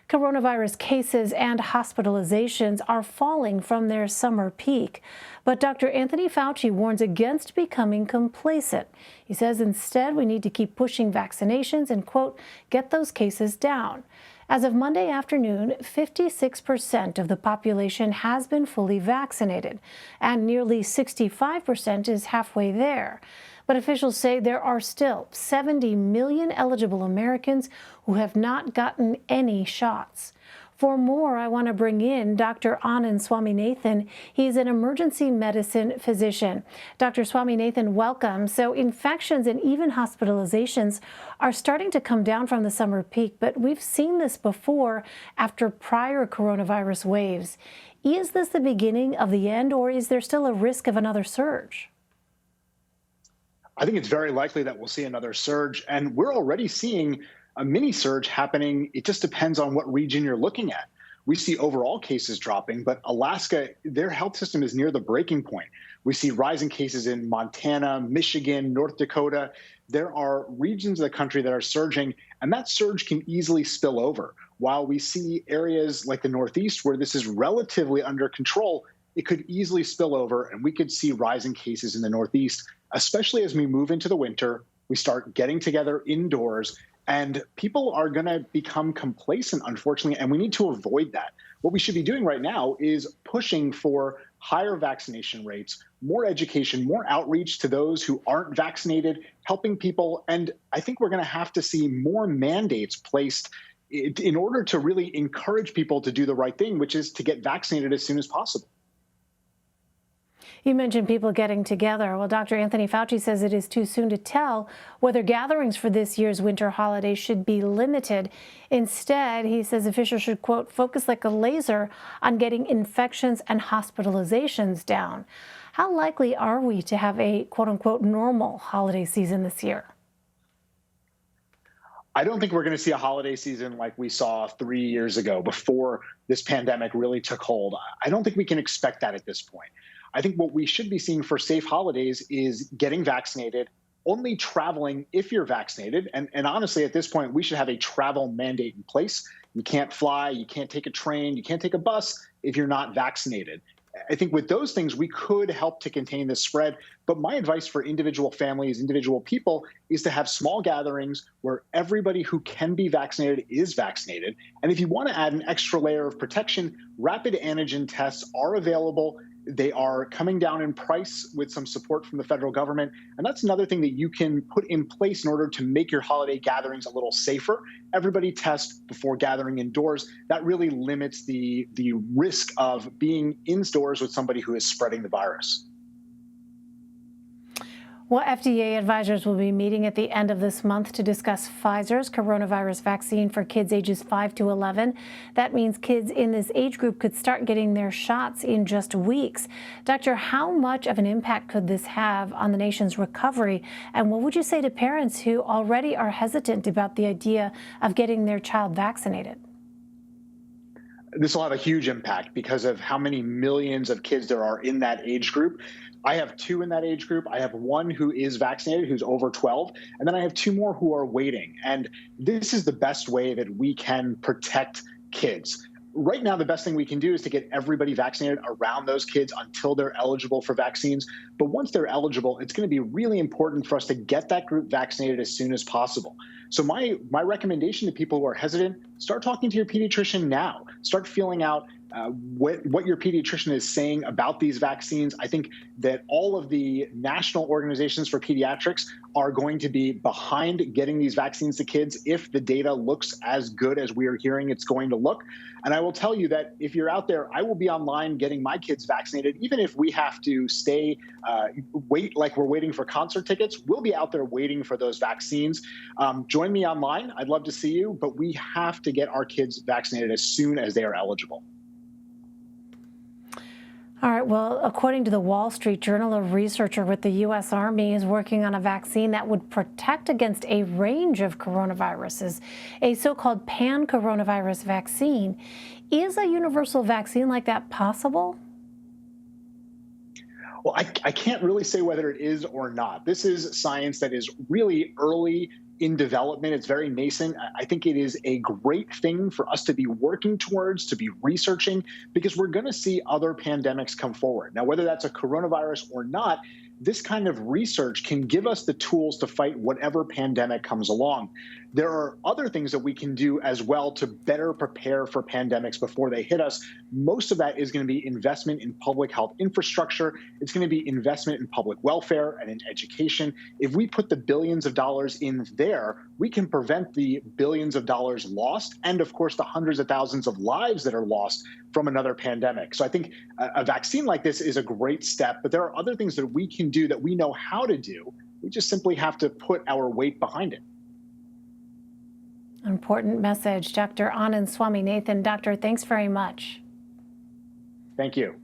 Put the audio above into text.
Coronavirus cases and hospitalizations are falling from their summer peak. But Dr. Anthony Fauci warns against becoming complacent. He says instead we need to keep pushing vaccinations and, quote, get those cases down. As of Monday afternoon, 56% of the population has been fully vaccinated, and nearly 65% is halfway there. But officials say there are still 70 million eligible Americans who have not gotten any shots. For more, I want to bring in Dr. Anand Swaminathan. He's an emergency medicine physician. Dr. Swaminathan, welcome. So infections and even hospitalizations are starting to come down from the summer peak, but we've seen this before after prior coronavirus waves. Is this the beginning of the end, or is there still a risk of another surge? I think it's very likely that we'll see another surge, and we're already seeing a mini surge happening. It just depends on what region you're looking at. We see overall cases dropping, but Alaska, their health system is near the breaking point. We see rising cases in Montana, Michigan, North Dakota. There are regions of the country that are surging, and that surge can easily spill over. While we see areas like the Northeast where this is relatively under control, it could easily spill over, and we could see rising cases in the Northeast, especially as we move into the winter. We start getting together indoors, and people are going to become complacent, unfortunately, and we need to avoid that. What we should be doing right now is pushing for higher vaccination rates, more education, more outreach to those who aren't vaccinated, helping people. And I think we're going to have to see more mandates placed in order to really encourage people to do the right thing, which is to get vaccinated as soon as possible. You mentioned people getting together. Well, Dr. Anthony Fauci says it is too soon to tell whether gatherings for this year's winter holiday should be limited. Instead, he says officials should, quote, focus like a laser on getting infections and hospitalizations down. How likely are we to have a, quote unquote, normal holiday season this year? I don't think we're going to see a holiday season like we saw 3 years ago before this pandemic really took hold. I don't think we can expect that at this point. I think what we should be seeing for safe holidays is getting vaccinated, only traveling if you're vaccinated. And honestly, at this point, we should have a travel mandate in place. You can't fly, you can't take a train, you can't take a bus if you're not vaccinated. I think with those things, we could help to contain the spread. But my advice for individual families, individual people, is to have small gatherings where everybody who can be vaccinated is vaccinated. And if you want to add an extra layer of protection, rapid antigen tests are available. They are coming down in price with some support from the federal government. And that's another thing that you can put in place in order to make your holiday gatherings a little safer. Everybody test before gathering indoors. That really limits the risk of being indoors with somebody who is spreading the virus. Well, FDA advisors will be meeting at the end of this month to discuss Pfizer's coronavirus vaccine for kids ages 5 to 11. That means kids in this age group could start getting their shots in just weeks. Doctor, how much of an impact could this have on the nation's recovery? And what would you say to parents who already are hesitant about the idea of getting their child vaccinated? This will have a huge impact because of how many millions of kids there are in that age group. I have 2 in that age group. I have 1 who is vaccinated, who's over 12, and then I have 2 more who are waiting. And this is the best way that we can protect kids. Right now, the best thing we can do is to get everybody vaccinated around those kids until they're eligible for vaccines. But once they're eligible, it's going to be really important for us to get that group vaccinated as soon as possible. So my recommendation to people who are hesitant, start talking to your pediatrician now. Start feeling out what your pediatrician is saying about these vaccines. I think that all of the national organizations for pediatrics are going to be behind getting these vaccines to kids if the data looks as good as we are hearing it's going to look. And I will tell you that if you're out there, I will be online getting my kids vaccinated. Even if we have to stay, wait like we're waiting for concert tickets, we'll be out there waiting for those vaccines. Join me online. I'd love to see you, but we have to get our kids vaccinated as soon as they are eligible. All right, well, according to the Wall Street Journal, a researcher with the U.S. Army is working on a vaccine that would protect against a range of coronaviruses, a so-called pan-coronavirus vaccine. Is a universal vaccine like that possible? Well, I can't really say whether it is or not. This is science that is really early in development. It's very nascent. I think it is a great thing for us to be working towards, to be researching, because we're going to see other pandemics come forward. Now, whether that's a coronavirus or not, this kind of research can give us the tools to fight whatever pandemic comes along. There are other things that we can do as well to better prepare for pandemics before they hit us. Most of that is going to be investment in public health infrastructure. It's going to be investment in public welfare and in education. If we put the billions of dollars in there, we can prevent the billions of dollars lost and, of course, the hundreds of thousands of lives that are lost from another pandemic. So I think a vaccine like this is a great step, but there are other things that we can do that we know how to do. We just simply have to put our weight behind it. Important message. Dr. Anand Swaminathan. Doctor, thanks very much. Thank you.